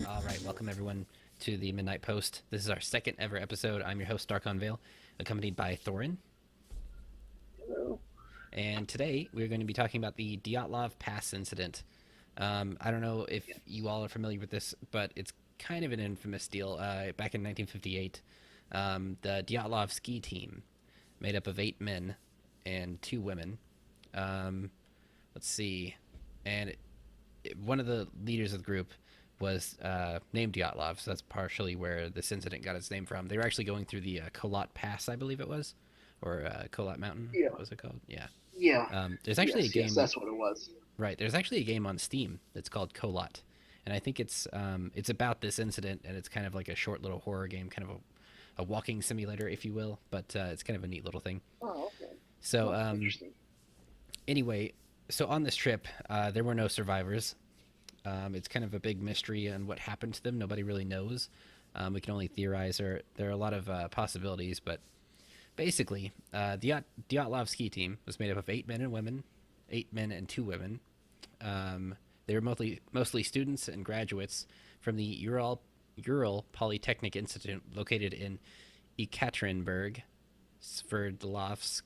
All right, welcome everyone to the Midnight Post. This is our second ever episode. I'm your host, Darkon Vale, accompanied by Thorin. Hello. And today we're going to be talking about the Dyatlov Pass Incident. I don't know if you all are familiar with this, but it's kind of an infamous deal. Back in 1958, the Dyatlov ski team, made up of 8 men and 2 women. Um, let's see. And one of the leaders of the group was named Dyatlov, so that's partially where this incident got its name from. They were actually going through the Kolat Pass, I believe it was, or Kolat Mountain. Yeah. What was it called? Yeah. Yeah. There's actually a Yes, game, that's what it was. right? There's actually a game on Steam that's called Kolat, and I think it's about this incident, and it's kind of like a short little horror game, kind of a walking simulator, if you will. But it's kind of a neat little thing. Oh, okay. So Oh, interesting. anyway, so on this trip, there were no survivors. It's kind of a big mystery on what happened to them. Nobody really knows. We can only theorize. There are a lot of possibilities, but basically, the Dyatlov ski team was made up of 8 men and women, 8 men and 2 women. They were mostly students and graduates from the Ural Polytechnic Institute located in Ekaterinburg, Sverdlovsk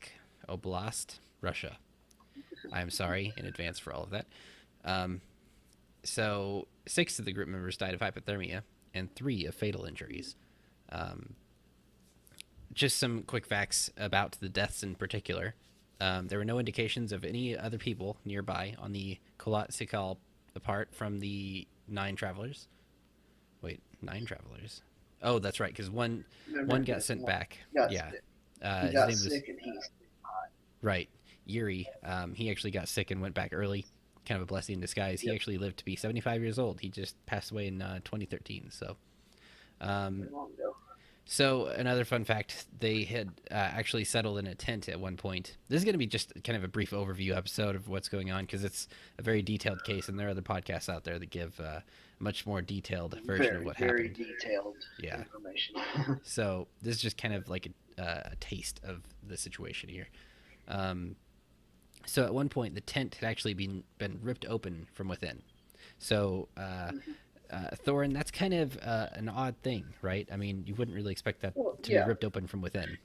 Oblast, Russia. I am sorry in advance for all of that. Um, so 6 of the group members died of hypothermia and 3 of fatal injuries. Um, just some quick facts about the deaths in particular. There were no indications of any other people nearby on the Kolatsikal apart from the 9 travelers. Wait, 9 travelers? Oh, that's right, because one Remember got that sent one back. got Yeah, sick. He his got name was sick and he's right Yuri. He actually got sick and went back early. Kind of a blessing in disguise. He yep. actually lived to be 75 years old. He just passed away in 2013. Um, Very long ago. so another fun fact: they had actually settled in a tent at one point. This is going to be just kind of a brief overview episode of what's going on because it's a very detailed case, and there are other podcasts out there that give a much more detailed version of Very, what very happened. detailed Yeah. information. So this is just kind of like a taste of the situation here. Um, so at one point, the tent had actually been ripped open from within. So Thorin, that's kind of an odd thing, right? I mean, you wouldn't really expect that Well, to be yeah, ripped open from within.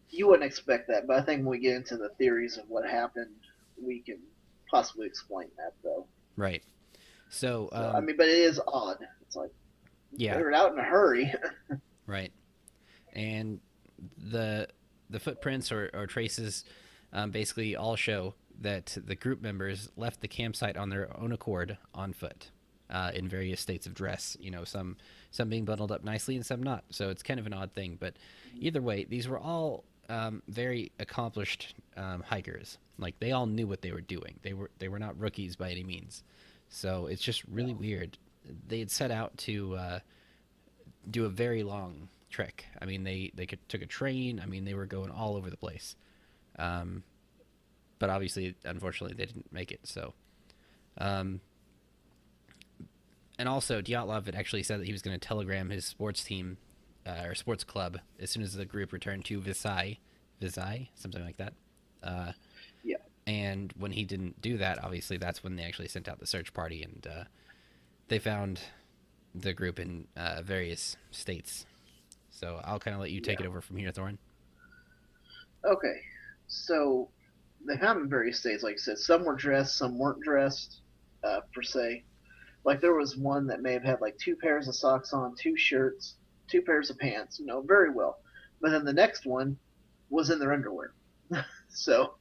you wouldn't expect that, but I think when we get into the theories of what happened, we can possibly explain that, though. Right. So, So, I mean, but it is odd. It's like, yeah, they're out in a hurry. right. And the the footprints or traces basically all show that the group members left the campsite on their own accord on foot. In various states of dress, some being bundled up nicely and some not. So it's kind of an odd thing, but either way, these were all very accomplished hikers. Like they all knew what they were doing. They were not rookies by any means. So it's just really No. weird. They had set out to do a very long trek. I mean, took a train. I mean, they were going all over the place. Um, but obviously, unfortunately, they didn't make it. So, um, and also, Dyatlov had actually said that he was going to telegram his sports team or sports club as soon as the group returned to Visay, something like that. Uh, Yeah. and when he didn't do that, obviously, that's when they actually sent out the search party and they found the group in various states. So I'll kind of let you take Yeah. it over from here, Thorin. Okay. So, they found in various states, like you said. Some were dressed, some weren't dressed, per se. Like there was one that may have had like 2 pairs of socks on, 2 shirts, 2 pairs of pants, very well. But then the next one was in their underwear. So,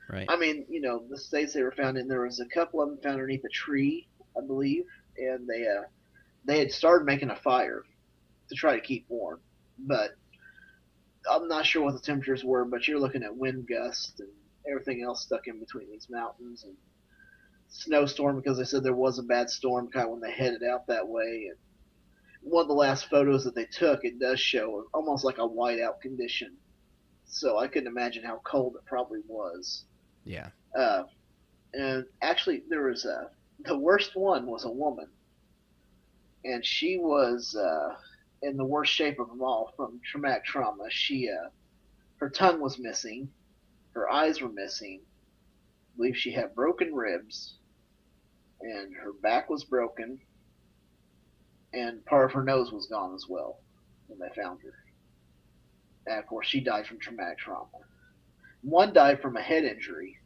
Right. I mean, the states they were found in, there was a couple of them found underneath a tree, I believe, and they had started making a fire to try to keep warm. But I'm not sure what the temperatures were, but you're looking at wind gusts and everything else stuck in between these mountains and snowstorm because they said there was a bad storm kind of when they headed out that way. And one of the last photos that they took, it does show almost like a whiteout condition. So I couldn't imagine how cold it probably was. Yeah. Uh, and actually, there was the worst one was a woman, and she was in the worst shape of them all from traumatic trauma. Her tongue was missing, her eyes were missing. I believe she had broken ribs, and her back was broken, and part of her nose was gone as well when they found her. And of course, she died from traumatic trauma. One died from a head injury.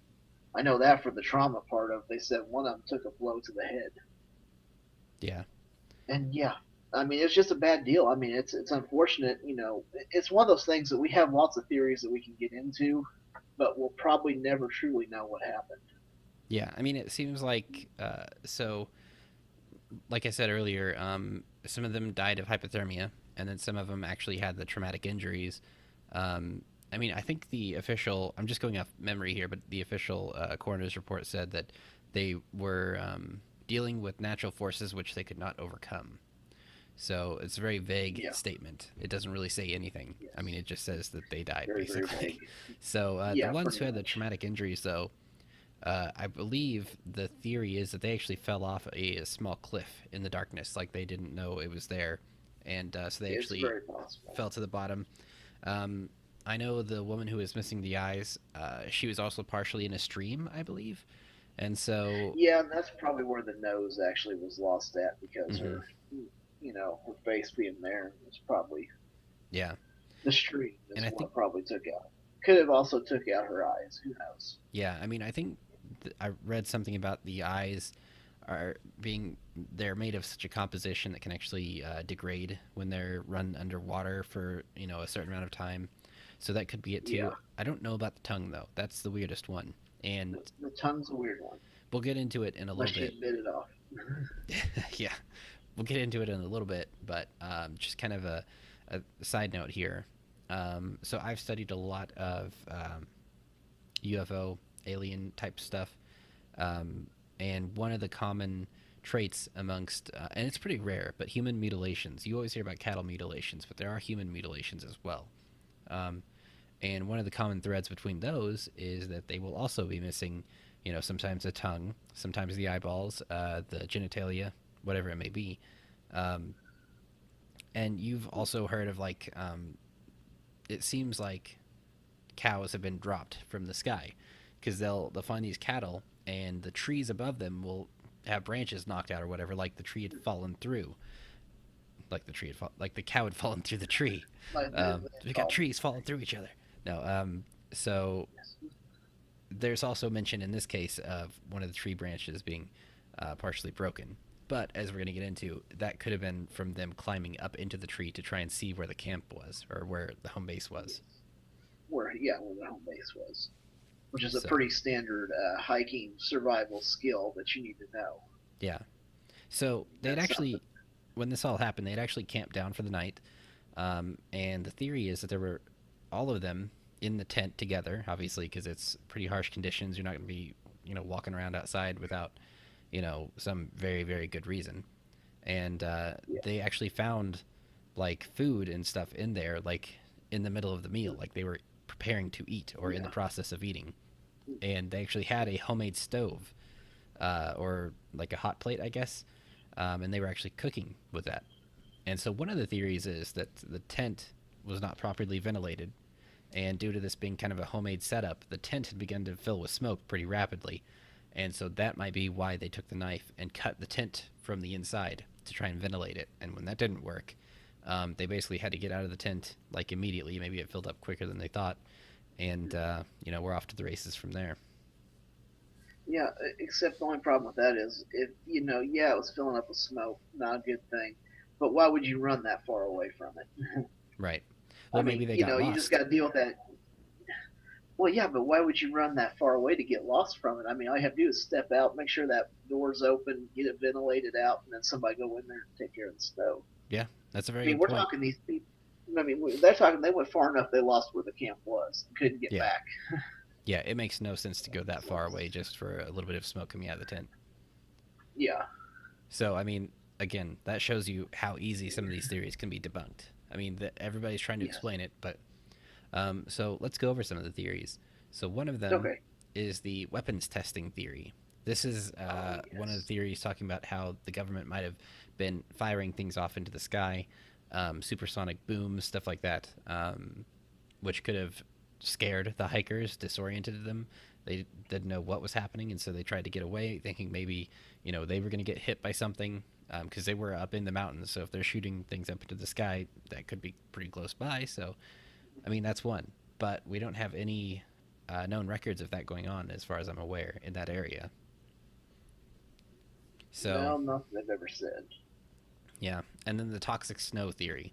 I know that for the trauma part of. They said one of them took a blow to the head, Yeah. and yeah, I mean it's just a bad deal. I mean it's unfortunate. It's one of those things that we have lots of theories that we can get into, but we'll probably never truly know what happened. Yeah. I mean, it seems like so. Like I said earlier, some of them died of hypothermia, and then some of them actually had the traumatic injuries. Um, I mean, I think the official. I'm just going off memory here, but the official coroner's report said that they were dealing with natural forces which they could not overcome. So it's a very vague Yeah. statement. It doesn't really say anything. I mean, Yes. it just says that they died, Very very basically. vague. So the Yeah, ones pretty who had the much. traumatic injuries, though, I believe the theory is that they actually fell off a small cliff in the darkness, like they didn't know it was there, and so they It's actually very possible. fell to the bottom. Um, I know the woman who was missing the eyes. She was also partially in a stream, I believe, and so. Yeah, and that's probably where the nose actually was lost at because Mhm. her face being there was probably Yeah, the stream and is I think what probably took out. Could have also took out her eyes. Who knows? yeah, I mean, I think I read something about the eyes are being they're made of such a composition that can actually degrade when they're run underwater for a certain amount of time. So that could be it Yeah, too. I don't know about the tongue though. That's the weirdest one, and the tongue's a weird one we'll get into it in a little unless bit. she bit it off. Yeah, we'll get into it in a little bit, but just kind of a side note here. So I've studied a lot of UFO alien type stuff. And one of the common traits amongst, and it's pretty rare, but human mutilations. You always hear about cattle mutilations, but there are human mutilations as well. Um, and one of the common threads between those is that they will also be missing, sometimes a tongue, sometimes the eyeballs, the genitalia, whatever it may be. Um, and you've also heard of it seems like cows have been dropped from the sky because they'll find these cattle and the trees above them will have branches knocked out or whatever, like the tree had fallen through, like the cow had fallen through the tree. Like the We got call. trees falling through each other. No, so Yes. there's also mention in this case of one of the tree branches being partially broken. But as we're going to get into, that could have been from them climbing up into the tree to try and see where the camp was or where the home base was. Yes. Where the home base was, which is a So, pretty standard hiking survival skill that you need to know. yeah. So they'd That's something. actually, when this all happened, they'd actually camped down for the night. And the theory is that there were all of them in the tent together, obviously, because it's pretty harsh conditions. You're not going to be, walking around outside without, some very, very good reason. And Yeah. they actually found like food and stuff in there, like in the middle of the meal, like they were preparing to eat or in the Yeah. process of eating. And they actually had a homemade stove or like a hot plate, I guess, and they were actually cooking with that. And so one of the theories is that the tent was not properly ventilated, and due to this being kind of a homemade setup, the tent had begun to fill with smoke pretty rapidly. And so that might be why they took the knife and cut the tent from the inside to try and ventilate it. And when that didn't work, they basically had to get out of the tent like immediately. Maybe it filled up quicker than they thought, and we're off to the races from there. Yeah, except the only problem with that is if yeah, it was filling up with smoke, not a good thing. But why would you run that far away from it? Right. I Well, maybe mean, they got you just lost. got to deal with that. Well, yeah, but why would you run that far away to get lost from it? I mean, all you have to do is step out, make sure that door's open, get it ventilated out, and then somebody go in there and take care of the stove. Yeah, that's a I very mean, good we're point. talking these people. I mean, they're talking. They went far enough. They lost where the camp was and couldn't get Yeah. back. Yeah, it makes no sense to go that far away just for a little bit of smoke coming out of the tent. Yeah, So, I mean, again, that shows you how easy some of these theories can be debunked. I mean, everybody's trying to yes. explain it, but so let's go over some of the theories. So, one of them Okay. is the weapons testing theory. This is Oh one of the yes. theories talking about how the government might have been firing things off into the sky, supersonic booms, stuff like that, which could have scared the hikers, disoriented them. They didn't know what was happening, and so they tried to get away, thinking maybe they were going to get hit by something. because they were up in the mountains. So if they're shooting things up into the sky, that could be pretty close by. So, I mean, that's one. But we don't have any known records of that going on, as far as I'm aware, in that area. So, No, nothing they've ever said. yeah. And then the toxic snow theory.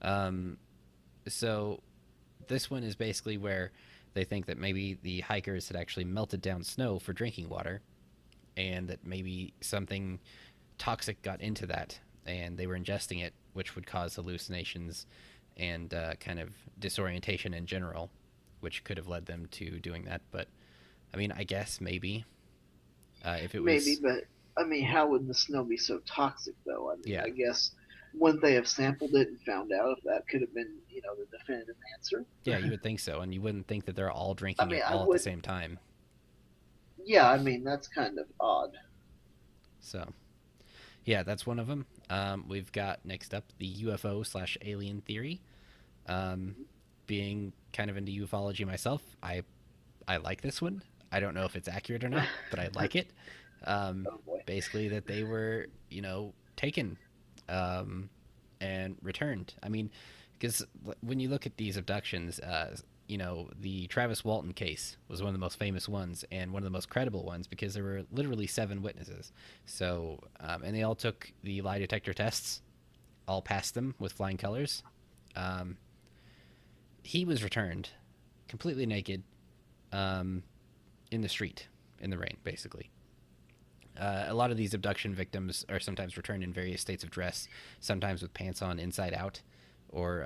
Um, so, this one is basically where they think that maybe the hikers had actually melted down snow for drinking water, and that maybe something toxic got into that and they were ingesting it, which would cause hallucinations and kind of disorientation in general, which could have led them to doing that. But I mean, I guess maybe if it Maybe, was, but I mean, how would the snow be so toxic, though? I mean, yeah, I guess wouldn't they have sampled it and found out if that could have been, the definitive answer? yeah, you would think so, and you wouldn't think that they're all I drinking mean, it I all at the would. same time. Yeah, I mean, that's kind of odd. So yeah, that's one of them. We've got next up the UFO/alien theory. Um, being kind of into ufology myself, I like this one. I don't know if it's accurate or not, but I like it. Oh boy. Basically, that they were, taken um, and returned. I mean, because when you look at these abductions, the Travis Walton case was one of the most famous ones and one of the most credible ones because there were literally 7 witnesses. So, and they all took the lie detector tests, all passed them with flying colors. Um, he was returned completely naked um, in the street in the rain, basically. A lot of these abduction victims are sometimes returned in various states of dress, sometimes with pants on inside out, or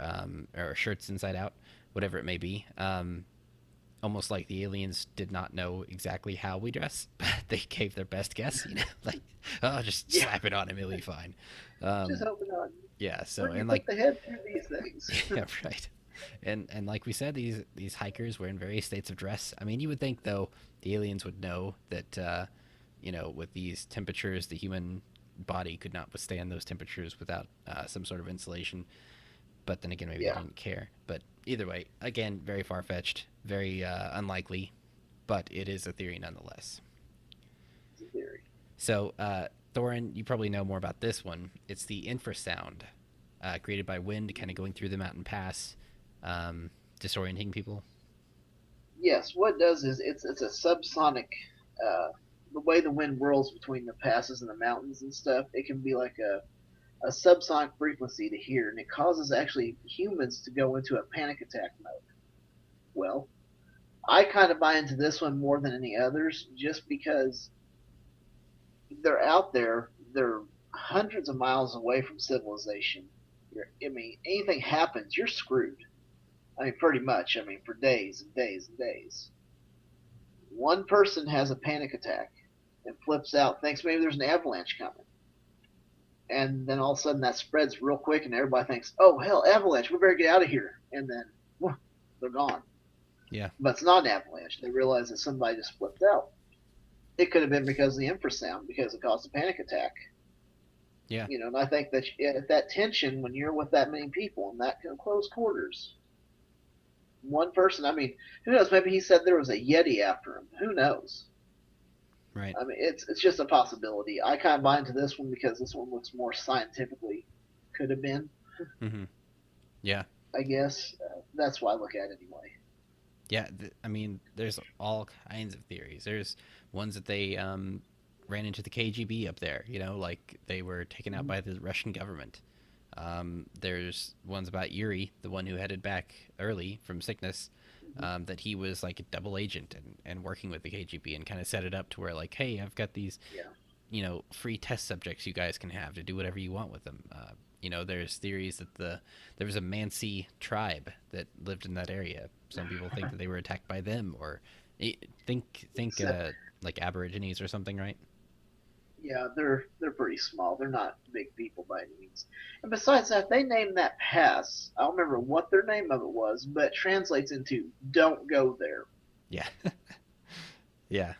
shirts inside out, whatever it may be. Almost like the aliens did not know exactly how we dress, but they gave their best guess. Like, oh, just Yeah, slap it on him, he'll be fine. just Um, hoping not. yeah. So Where do you and put like, the head through these things? yeah, right. And like we said, these hikers were in various states of dress. I mean, you would think though the aliens would know that with these temperatures, the human body could not withstand those temperatures without some sort of insulation. But then again, maybe they Yeah, didn't care. But either way, again, very far fetched, very unlikely, but it is a theory nonetheless. it's a theory. So, Thorin, you probably know more about this one. It's the infrasound created by wind kind of going through the mountain pass, disorienting people. Yes, what it does is it's a subsonic. Uh, the way the wind whirls between the passes and the mountains and stuff, it can be like a subsonic frequency to hear, and it causes actually humans to go into a panic attack mode. Well, I kind of buy into this one more than any others, just because they're out there. They're hundreds of miles away from civilization. I mean, anything happens, you're screwed. I mean, pretty much. I mean, for days and days and days. One person has a panic attack and flips out, thinks maybe there's an avalanche coming. And then all of a sudden that spreads real quick, and everybody thinks, oh, hell, avalanche, we better get out of here. And then they're gone. Yeah, But it's not an avalanche. They realize that somebody just flipped out. It could have been because of the infrasound, because it caused a panic attack. yeah, And I think that at that tension, when you're with that many people in that close quarters, one person, I mean, who knows? Maybe he said there was a Yeti after him. Who knows? right. I mean, it's just a possibility. I kind of buy into this one because this one looks more scientifically could have been. Mm-hmm. Yeah, I guess that's why I look at it anyway. yeah. I mean, there's all kinds of theories. There's ones that they ran into the KGB up there. Like they were taken out Mm-hmm. by the Russian government. There's ones about Yuri, the one who headed back early from sickness, Mm-hmm. that he was like a double agent and working with the KGB and kind of set it up to where like, hey, I've got these, Yeah. free test subjects you guys can have to do whatever you want with them. There's theories that there was a Mansi tribe that lived in that area. Some people think that they were attacked by them, or think like Aborigines or something, right? Yeah, they're pretty small. They're not big people by any means. And besides that, they named that pass. I don't remember what their name of it was, but it translates into "Don't go there." Yeah, yeah.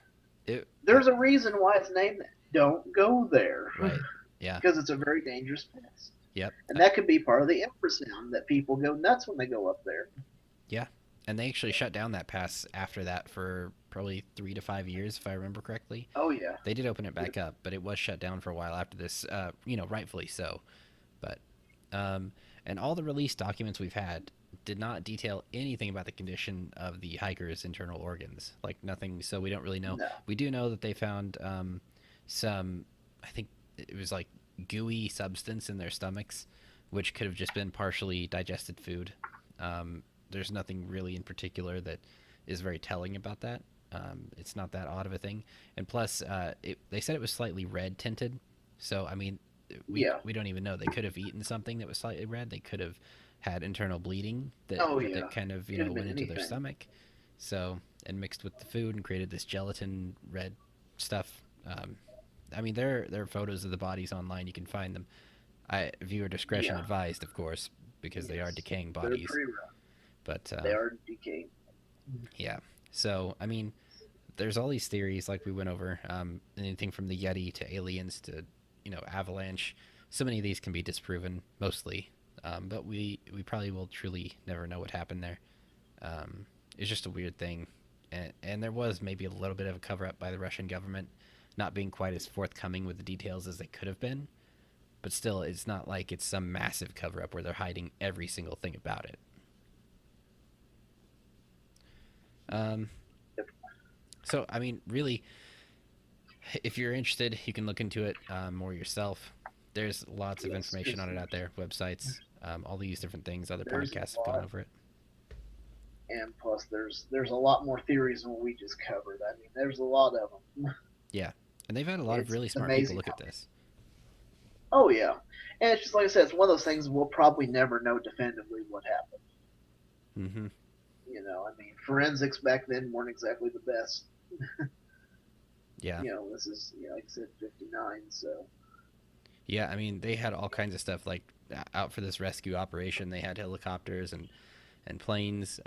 It, There's a reason why it's named that. Don't go there, right. Yeah. because it's a very dangerous pass, Yep. and that could be part of the infrasound that people go nuts when they go up there. Yeah. And they actually shut down that pass after that for probably 3 to 5 years, if I remember correctly. Oh yeah. They did open it back up, but it was shut down for a while after this. Rightfully so. But um, and all the release documents we've had did not detail anything about the condition of the hikers' internal organs. Like nothing. So we don't really know. No. We do know that they found some. I think it was like gooey substance in their stomachs, which could have just been partially digested food. There's nothing really in particular that is very telling about that. It's not that odd of a thing. And plus, they said it was slightly red tinted. So, I mean, Yeah. we don't even know. They could have eaten something that was slightly red. They could have had internal bleeding Oh yeah. that kind of, Could have went been into their anything. stomach. So, and mixed with the food and created this gelatin red stuff. I mean, there are photos of the bodies online. You can find them. Viewer discretion Yeah. advised, of course, because they are Yes. decaying They're bodies. pretty rough. But They are decaying. yeah, so I mean, there's all these theories like we went over. Anything from the Yeti to aliens to avalanche. So many of these can be disproven, mostly, but we probably will truly never know what happened there. It's just a weird thing, and there was maybe a little bit of a cover up by the Russian government, not being quite as forthcoming with the details as they could have been. But still, it's not like it's some massive cover up where they're hiding every single thing about it. Um, Yep. so, I mean, really, if you're interested, you can look into it more yourself. There's lots of Yes, information because on it out there, websites, all these different things. Other there's podcasts a have gone lot, over it. and plus there's a lot more theories than what we just covered. I mean, there's a lot of them. Yeah, and they've had a lot of It's really smart people amazing look how. at this. Oh yeah, and it's just like I said, it's one of those things we'll probably never know definitively what happened. Mm-hmm. I mean, forensics back then weren't exactly the best. Yeah, This is like I said, '59, so yeah. I mean, they had all kinds of stuff like out for this rescue operation. They had helicopters and planes.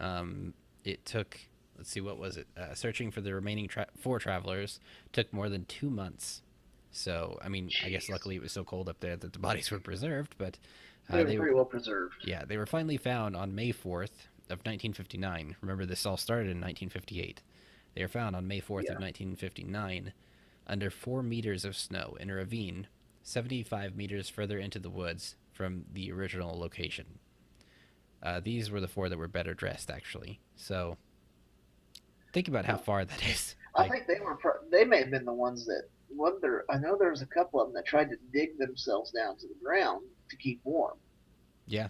It took, let's see, what was it? Searching for the remaining four travelers took more than 2 months. So, I mean, I guess jeez, luckily it was so cold up there that the bodies were preserved, but they were they were, pretty well preserved. yeah, they were finally found on May 4th of 1959. Remember, this all started in 1958. They were found on May 4th of Yeah, 1959 under 4 meters of snow in a ravine 75 meters further into the woods from the original location. These were the four that were better dressed, actually. So think about how huh. far that is. I Like, think they may have been the ones that wonder. I know there was a couple of them that tried to dig themselves down to the ground to keep warm yeah,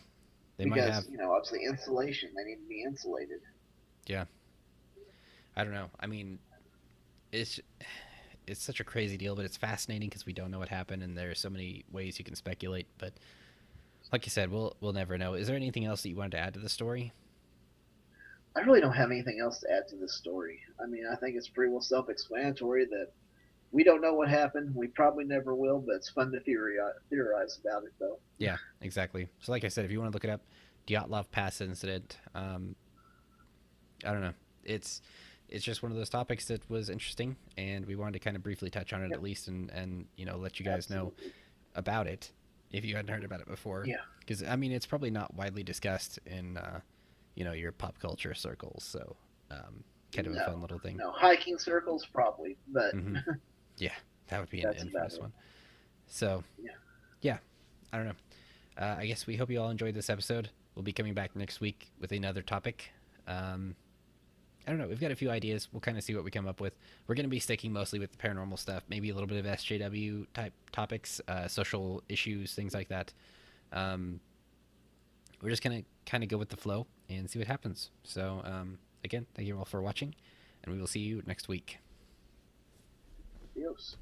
they might have. because obviously insulation. They need to be insulated. Yeah, I don't know. I mean, it's it's such a crazy deal, but it's fascinating because we don't know what happened, and there are so many ways you can speculate. But like you said, we'll never know. Is there anything else that you wanted to add to the story? I really don't have anything else to add to this story. I mean, I think it's pretty well self-explanatory that we don't know what happened. We probably never will, but it's fun to theorize about it, though. Yeah, exactly. So like I said, if you want to look it up, Dyatlov Pass Incident. I don't know. It's it's just one of those topics that was interesting, and we wanted to kind of briefly touch on it at Yep, least, and let you guys know absolutely. about it if you hadn't heard about it before. Yeah. Because I mean, it's probably not widely discussed in your pop culture circles. So kind of a fun No, little thing. no hiking circles probably, but Hmm. Yeah, that would be an that's about infamous it. one. So Yeah. yeah, I don't know. I guess we hope you all enjoyed this episode. We'll be coming back next week with another topic. Um, I don't know. We've got a few ideas. We'll kind of see what we come up with. We're going to be sticking mostly with the paranormal stuff, maybe a little bit of SJW type topics, social issues, things like that. Um, we're just going to kind of go with the flow and see what happens. So, again, thank you all for watching, and we will see you next week. Adios.